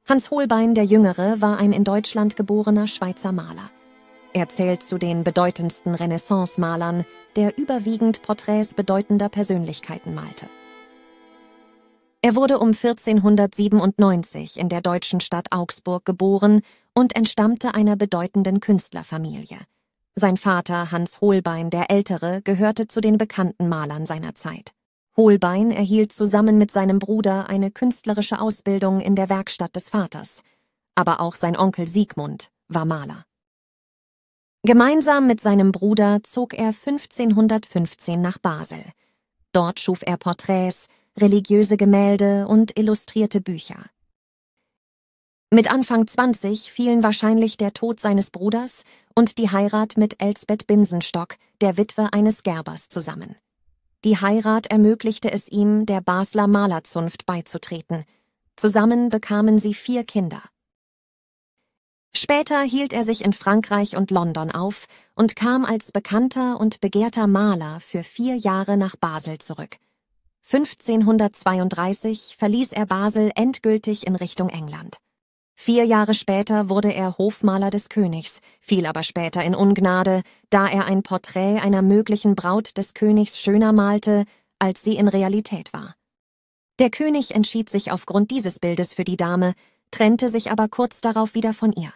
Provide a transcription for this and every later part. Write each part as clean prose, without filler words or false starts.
Hans Holbein der Jüngere war ein in Deutschland geborener Schweizer Maler. Er zählt zu den bedeutendsten Renaissance-Malern, der überwiegend Porträts bedeutender Persönlichkeiten malte. Er wurde um 1497 in der deutschen Stadt Augsburg geboren und entstammte einer bedeutenden Künstlerfamilie. Sein Vater Hans Holbein der Ältere gehörte zu den bekannten Malern seiner Zeit. Holbein erhielt zusammen mit seinem Bruder eine künstlerische Ausbildung in der Werkstatt des Vaters. Aber auch sein Onkel Siegmund war Maler. Gemeinsam mit seinem Bruder zog er 1515 nach Basel. Dort schuf er Porträts, religiöse Gemälde und illustrierte Bücher. Mit Anfang 20 fielen wahrscheinlich der Tod seines Bruders und die Heirat mit Elsbeth Binsenstock, der Witwe eines Gerbers, zusammen. Die Heirat ermöglichte es ihm, der Basler Malerzunft beizutreten. Zusammen bekamen sie 4 Kinder. Später hielt er sich in Frankreich und London auf und kam als bekannter und begehrter Maler für 4 Jahre nach Basel zurück. 1532 verließ er Basel endgültig in Richtung England. 4 Jahre später wurde er Hofmaler des Königs, fiel aber später in Ungnade, da er ein Porträt einer möglichen Braut des Königs schöner malte, als sie in Realität war. Der König entschied sich aufgrund dieses Bildes für die Dame, trennte sich aber kurz darauf wieder von ihr.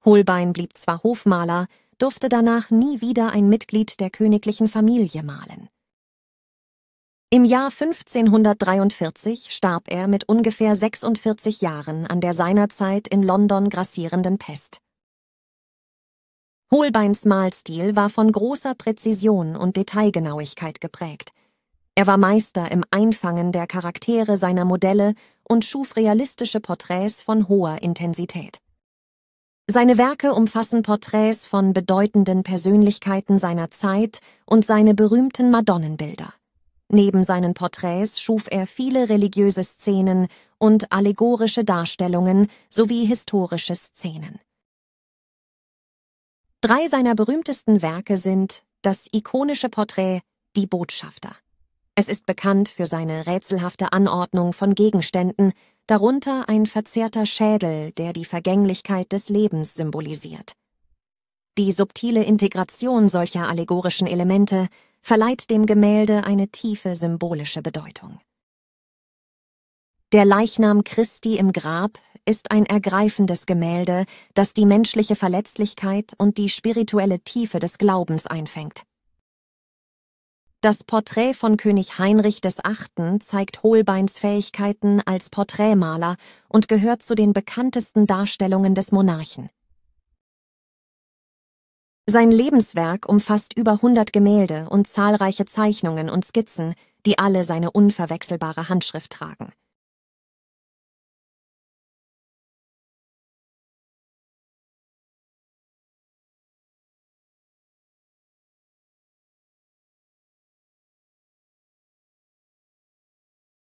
Holbein blieb zwar Hofmaler, durfte danach nie wieder ein Mitglied der königlichen Familie malen. Im Jahr 1543 starb er mit ungefähr 46 Jahren an der seinerzeit in London grassierenden Pest. Holbeins Malstil war von großer Präzision und Detailgenauigkeit geprägt. Er war Meister im Einfangen der Charaktere seiner Modelle und schuf realistische Porträts von hoher Intensität. Seine Werke umfassen Porträts von bedeutenden Persönlichkeiten seiner Zeit und seine berühmten Madonnenbilder. Neben seinen Porträts schuf er viele religiöse Szenen und allegorische Darstellungen sowie historische Szenen. 3 seiner berühmtesten Werke sind das ikonische Porträt »Die Botschafter«. Es ist bekannt für seine rätselhafte Anordnung von Gegenständen, darunter ein verzerrter Schädel, der die Vergänglichkeit des Lebens symbolisiert. Die subtile Integration solcher allegorischen Elemente verleiht dem Gemälde eine tiefe symbolische Bedeutung. Der Leichnam Christi im Grab ist ein ergreifendes Gemälde, das die menschliche Verletzlichkeit und die spirituelle Tiefe des Glaubens einfängt. Das Porträt von König Heinrich VIII. Zeigt Holbeins Fähigkeiten als Porträtmaler und gehört zu den bekanntesten Darstellungen des Monarchen. Sein Lebenswerk umfasst über 100 Gemälde und zahlreiche Zeichnungen und Skizzen, die alle seine unverwechselbare Handschrift tragen.